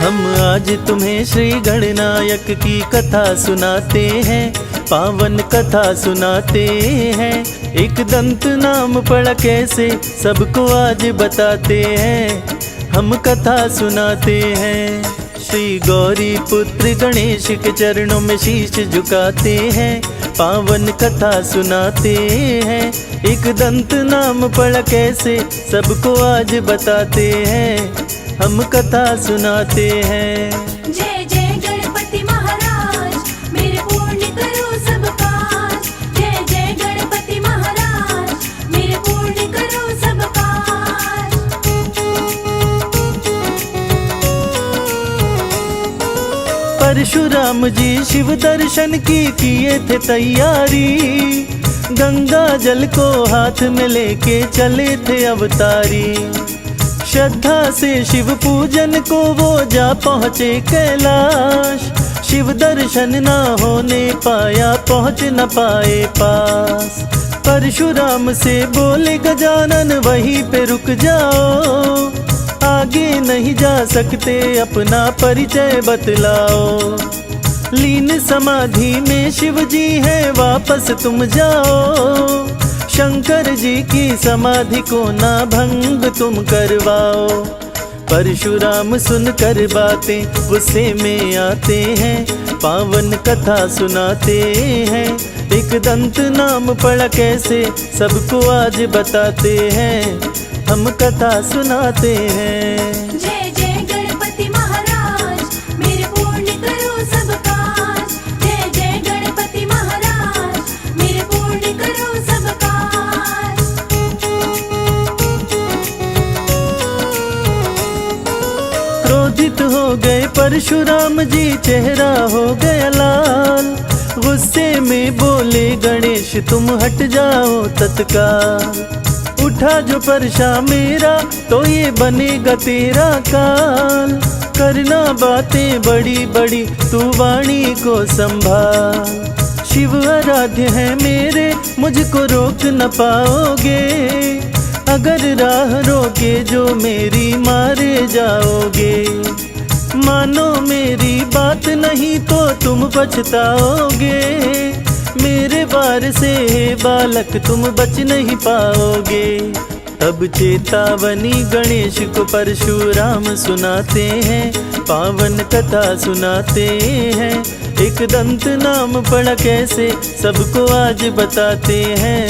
हम आज तुम्हें श्री गणनायक की कथा सुनाते हैं, पावन कथा सुनाते हैं। एक दंत नाम पड़ा कैसे सबको आज बताते हैं, हम कथा सुनाते हैं। श्री गौरी पुत्र गणेश के चरणों में शीश झुकाते हैं, पावन कथा सुनाते हैं। एक दंत नाम पड़ा कैसे सबको आज बताते हैं, हम कथा सुनाते हैं। जय जय गणपति महाराज, मेरे पूर्ण करो सब काज। जय जय गणपति महाराज, मेरे पूर्ण करो सब काज। परशुराम जी शिव दर्शन की किए थे तैयारी, गंगा जल को हाथ में लेके चले थे अवतारी। श्रद्धा से शिव पूजन को वो जा पहुँचे कैलाश, शिव दर्शन ना होने पाया पहुँच न पाए पास। परशुराम से बोले गजानन वहीं पे रुक जाओ, आगे नहीं जा सकते अपना परिचय बतलाओ। लीन समाधि में शिव जी है वापस तुम जाओ, शंकर जी की समाधि को ना भंग तुम करवाओ। परशुराम सुनकर बातें गुस्से में आते हैं, पावन कथा सुनाते हैं। एक दंत नाम पड़ा कैसे सबको आज बताते हैं, हम कथा सुनाते हैं। जय जय गणपति महाराज, मेरे पूर्ण करो सब काज। जय जय गणपति महाराज, मेरे पूर्ण करो सब काज। क्रोधित हो गए परशुराम जी, चेहरा हो गया लाल। गुस्से में बोले गणेश तुम हट जाओ तत्काल। उठा जो परशा मेरा तो ये बनेगा तेरा काल। करना बातें बड़ी बड़ी तू वाणी को संभाल। शिव आराध्य है मेरे मुझको रोक न पाओगे, अगर राह रोके जो मेरी मारे जाओगे। मानो मेरी बात नहीं तो तुम पछताओगे, मेरे वार से बालक तुम बच नहीं पाओगे। तब चेतावनी गणेश को परशुराम सुनाते हैं, पावन कथा सुनाते हैं। एक दंत नाम पड़ा कैसे सबको आज बताते हैं,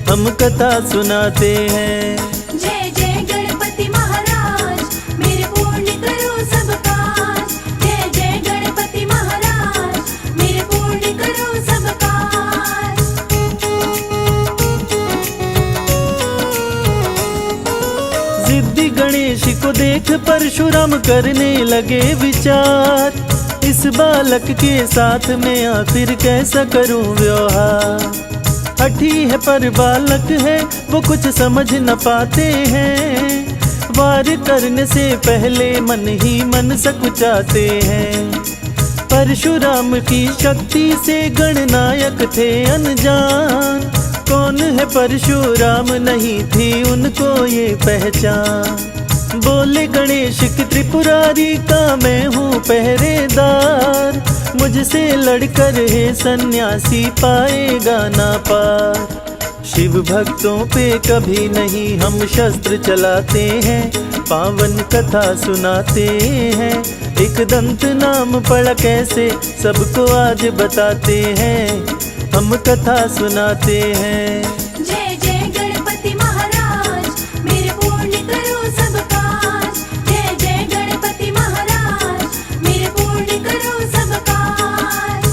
हम कथा सुनाते हैं। जय जय गणपति महाराज, मेरे पूर्ण करो सब काज। जय जय गणपति महाराज, मेरे पूर्ण करो सब काज। जिद्दी गणेश को देख परशुराम करने लगे विचार, इस बालक के साथ में आखिर कैसा करूं व्यवहार। हठी है पर बालक है वो कुछ समझ न पाते हैं, वार करने से पहले मन ही मन सकुचाते हैं। परशुराम की शक्ति से गणनायक थे अनजान, कौन है परशुराम नहीं थी उनको ये पहचान। बोले गणेश की त्रिपुरारी का मैं हूँ पहरेदार, मुझसे लड़कर है सन्यासी पाएगा ना पार। शिव भक्तों पे कभी नहीं हम शस्त्र चलाते हैं, पावन कथा सुनाते हैं। एक दंत नाम पड़ा कैसे सबको आज बताते हैं, हम कथा सुनाते हैं। जय जय गणपति महाराज, मेरे पूर्ण करो सब काज। जय जय गणपति महाराज, मेरे पूर्ण करो सब काज।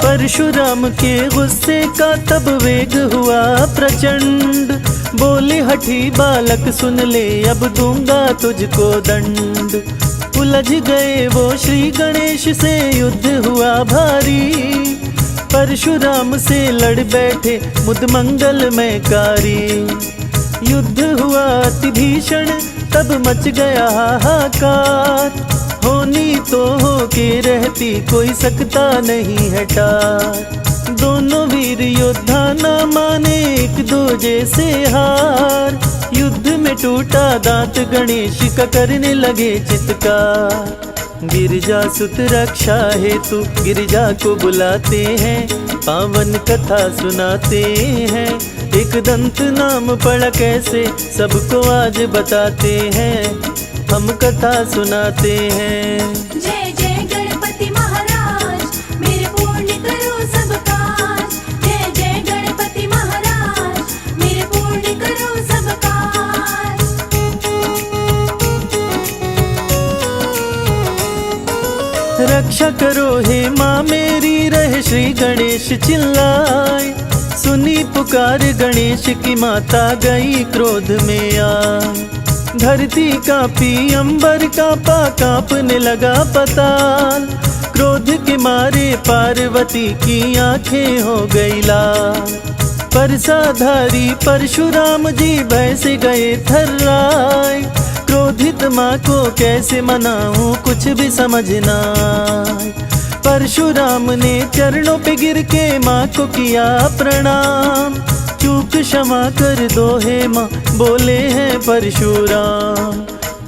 परशुराम के गुस्से का तब वेग हुआ प्रचंड, बोले हठी बालक सुन ले अब दूंगा तुझको दंड। उलझ गए वो श्री गणेश से युद्ध हुआ भारी, परशुराम से लड़ बैठे मुदमंगल में कारी। युद्ध हुआ अति भीषण तब मच गया हाहाकार, होनी तो हो के रहती कोई सकता नहीं है टार। दोनों वीर योद्धा ना माने एक दो जैसे हार। युद्ध में टूटा दांत गणेश का करने लगे चित्कार। गिरिजा सुत रक्षा हेतु गिरिजा को बुलाते हैं, पावन कथा सुनाते हैं। एक दंत नाम पड़ा कैसे सबको आज बताते हैं, हम कथा सुनाते हैं। जय जय गणपति महाराज, मेरे पूर्ण करो सब काज। जय जय गणपति महाराज, मेरे पूर्ण करो सब काज। रक्षा करो हे माँ मेरी, रहे श्री गणेश चिल्लाए। सुनी पुकार गणेश की माता गई क्रोध में आए। धरती कांपी अंबर कांपा, कांपने लगा पताल। क्रोध के मारे पार्वती की आंखें हो गई लाल। परसाधारी परशुराम जी भय से गए थर्राए। क्रोधित माँ को कैसे मनाऊं कुछ भी समझ ना आए। परशुराम ने चरणों पे गिर के माँ को किया प्रणाम। चूक क्षमा कर दो हे माँ, बोले हैं परशुराम।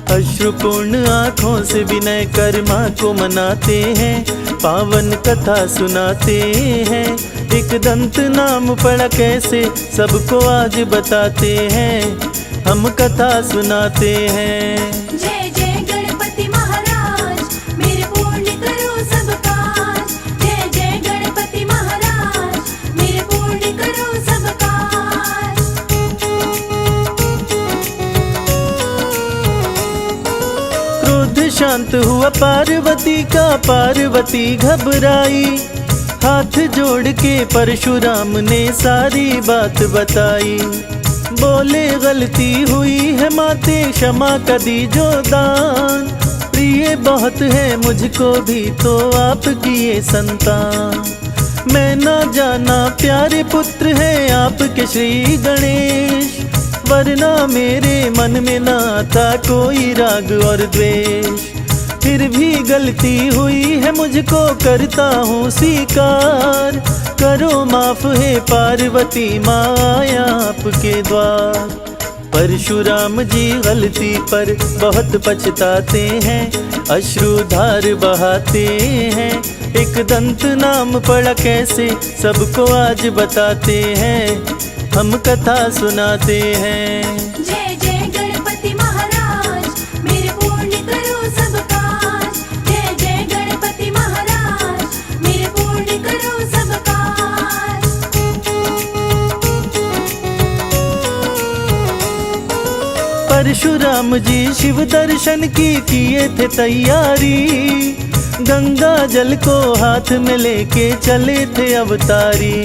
अश्रुपूर्ण आँखों से विनय कर माँ को मनाते हैं, पावन कथा सुनाते हैं। एक दंत नाम पड़ा कैसे सबको आज बताते हैं, हम कथा सुनाते हैं। जय जय गणपति महाराज, मेरे पूर्ण करो सब काज। जय जय गणपति महाराज, मेरे पूर्ण करो सब काज। क्रोध शांत हुआ पार्वती का, पार्वती घबराई। हाथ जोड़ के परशुराम ने सारी बात बताई। बोले गलती हुई है माते, क्षमा का दीजो दान। प्रिय बहुत है मुझको भी तो आपकी ये संतान। मैं ना जाना प्यारे पुत्र है आपके श्री गणेश, वरना मेरे मन में ना था कोई राग और द्वेष। फिर भी गलती हुई है मुझको करता हूँ स्वीकार। करो माफ है पार्वती माँ आया आपके द्वार। परशुराम जी गलती पर बहुत पछताते हैं, अश्रुधार बहाते हैं। एक दंत नाम पड़ा कैसे सबको आज बताते हैं, हम कथा सुनाते हैं। जय जय गणपति महाराज, मेरे पूर्ण करो सब काज। जय जय गणपति महाराज, मेरे पूर्ण करो सब काज। परशुराम जी शिव दर्शन की किए थे तैयारी। गंगा जल को हाथ में लेके चले थे अवतारी।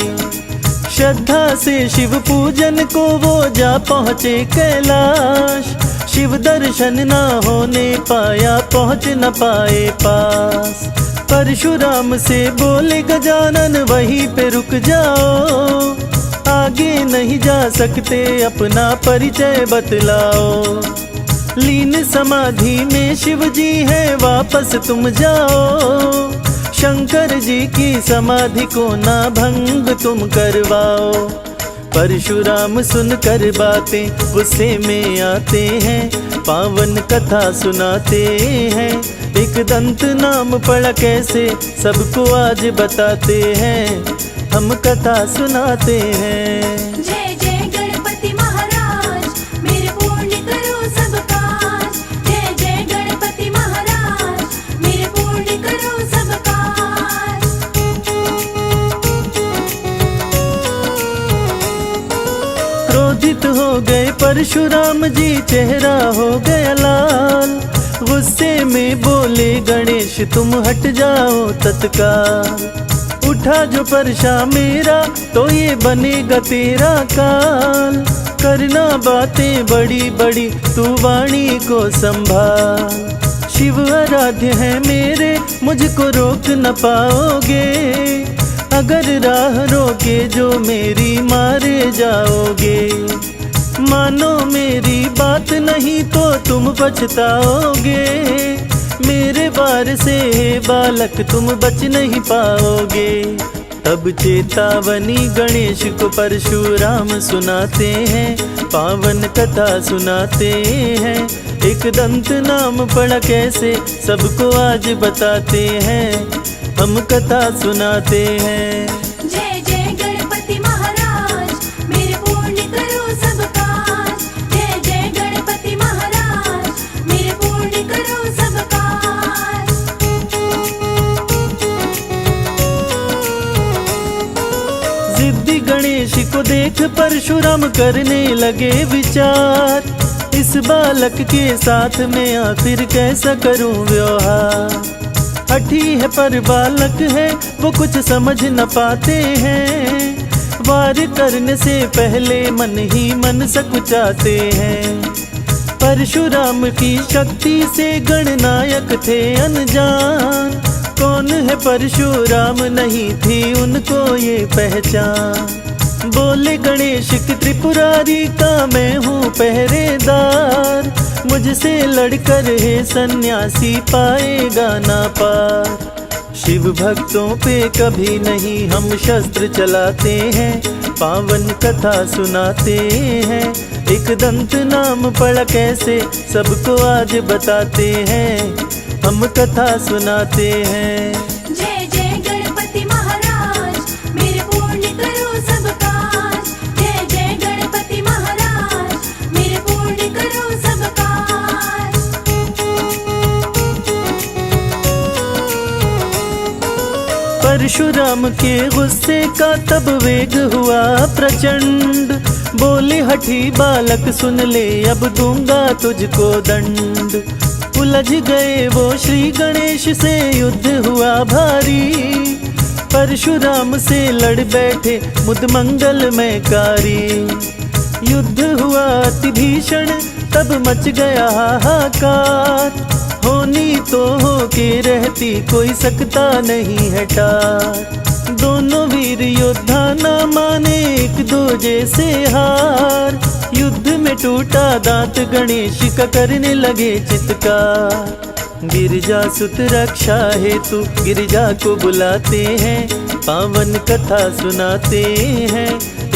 श्रद्धा से शिव पूजन को वो जा पहुँचे कैलाश। शिव दर्शन ना होने पाया, पहुँच न पाए पास। परशुराम से बोले गजानन वहीं पे रुक जाओ, आगे नहीं जा सकते अपना परिचय बतलाओ। लीन समाधि में शिव जी है वापस तुम जाओ। शंकर जी की समाधि को ना भंग तुम करवाओ। परशुराम सुनकर बातें गुस्से में आते हैं, पावन कथा सुनाते हैं। एक दंत नाम पड़ा कैसे सबको आज बताते हैं, हम कथा सुनाते हैं। जय जय गणपति महाराज, मेरे पूर्ण करो सब काज। जय जय गणपति महाराज, मेरे पूर्ण करो सब काज। क्रोधित हो गए परशुराम जी, चेहरा हो गया लाल। गुस्से में बोले गणेश तुम हट जाओ तत्काल। उठा जो परशा मेरा तो ये बनेगा तेरा काल। करना बातें बड़ी बड़ी तू वाणी को संभाल। शिव आराध्य है मेरे मुझको रोक न पाओगे। अगर राह रोके जो मेरी मारे जाओगे। मानो मेरी बात नहीं तो तुम पछताओगे। मेरे बार से बालक तुम बच नहीं पाओगे। तब चेतावनी गणेश को परशुराम सुनाते हैं, पावन कथा सुनाते हैं। एक दंत नाम पड़ा कैसे सबको आज बताते हैं, हम कथा सुनाते हैं। जय जय गणपति महाराज, मेरे पूर्ण करो सब काज। जय जय गणपति महाराज, मेरे पूर्ण करो सब काज। जिद्दी गणेश को देख परशुराम करने लगे विचार, इस बालक के साथ में आखिर कैसा करूं व्यवहार। हठी है पर बालक है, वो कुछ समझ न पाते हैं, वार करने से पहले मन ही मन सकुचाते हैं। परशुराम की शक्ति से गणनायक थे अनजान, कौन है परशुराम नहीं थी उनको ये पहचान। बोले गणेश की त्रिपुरारी का मैं हूँ पहरेदार, मुझसे लड़कर है सन्यासी पाएगा ना पार। शिव भक्तों पे कभी नहीं हम शस्त्र चलाते हैं, पावन कथा सुनाते हैं। एक दंत नाम पड़ा कैसे सबको आज बताते हैं, हम कथा सुनाते हैं। जय जय गणपति महाराज, मेरे पूर्ण करो सब काज। जय जय गणपति महाराज, मेरे पूर्ण करो सब काज। परशुराम के गुस्से का तब वेग हुआ प्रचंड, बोले हठी बालक सुन ले अब दूंगा तुझको दंड। उलझ गए वो श्री गणेश से युद्ध हुआ भारी, परशुराम से लड़ बैठे मुद मंगल में कारी। युद्ध हुआ अति भीषण तब मच गया हाहाकार, होनी तो हो के रहती कोई सकता नहीं है टार। दोनों वीर योद्धा न माने एक दूजे से हार, युद्ध में टूटा दांत गणेश का करने लगे चित्कार। गिरिजा सुत रक्षा हेतु गिरिजा को बुलाते हैं, पावन कथा सुनाते हैं।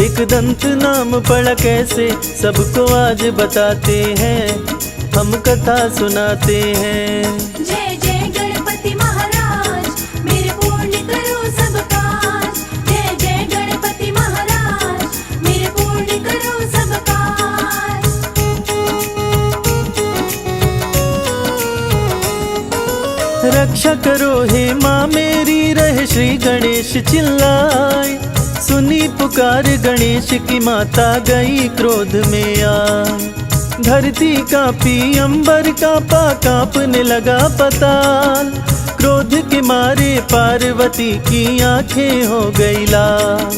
एक दंत नाम पड़ा कैसे सबको आज बताते हैं, हम कथा सुनाते हैं। जय जय गणपति महाराज, मेरे पूर्ण करो सब काज। जय जय गणपति महाराज, मेरे पूर्ण करो सब काज। रक्षा करो हे माँ मेरी, रहे श्री गणेश चिल्लाए। सुनी पुकार गणेश की माता गई क्रोध में आए। धरती कांपी अंबर कांपा, कांपने लगा पताल। क्रोध के मारे पार्वती की आंखें हो गई लाल।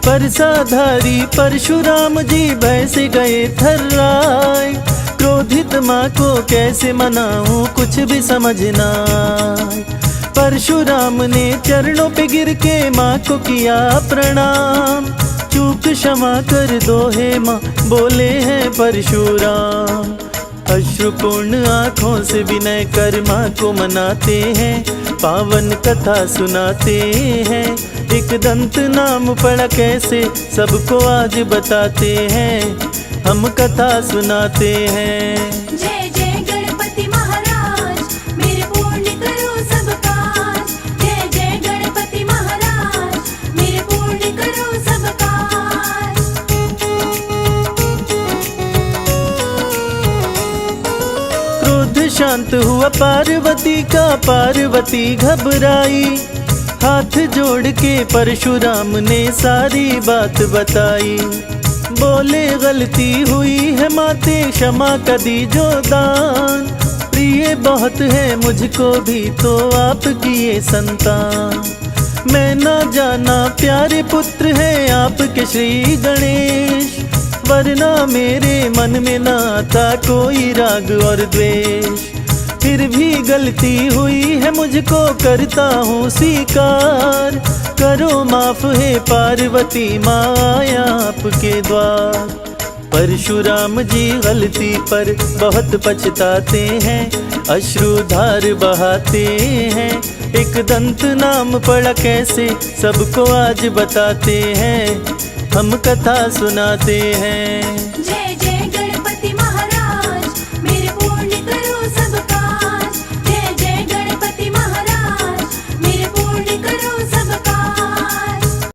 परसाधारी परशुराम जी भय से गए थर्राए। क्रोधित माँ को कैसे मनाऊं कुछ भी समझ ना आए। परशुराम ने चरणों पे गिर के माँ को किया प्रणाम। चूक क्षमा कर दो हे माँ, बोले हैं परशुराम। अश्रुपूर्ण आँखों से विनय कर माँ को मनाते हैं, पावन कथा सुनाते हैं। एक दंत नाम पड़ा कैसे सबको आज बताते हैं, हम कथा सुनाते हैं। जय जय गणपति महाराज, मेरे पूर्ण करो सब काज। जय जय गणपति महाराज, मेरे पूर्ण करो सब काज। क्रोध शांत हुआ पार्वती का, पार्वती घबराई। हाथ जोड़ के परशुराम ने सारी बात बताई। बोले गलती हुई है माते, क्षमा कर दीजो दान। प्रिय बहुत है मुझको भी तो आपकी ये संतान। मैं ना जाना प्यारे पुत्र है आपके श्री गणेश, वरना मेरे मन में ना था कोई राग और द्वेष। फिर भी गलती हुई है मुझको करता हूँ स्वीकार। करो माफ है पार्वती माँ, आया आपके द्वार। परशुराम जी गलती पर बहुत पछताते हैं, अश्रुधार बहाते हैं। एक दंत नाम पड़ा कैसे सबको आज बताते हैं, हम कथा सुनाते हैं। जय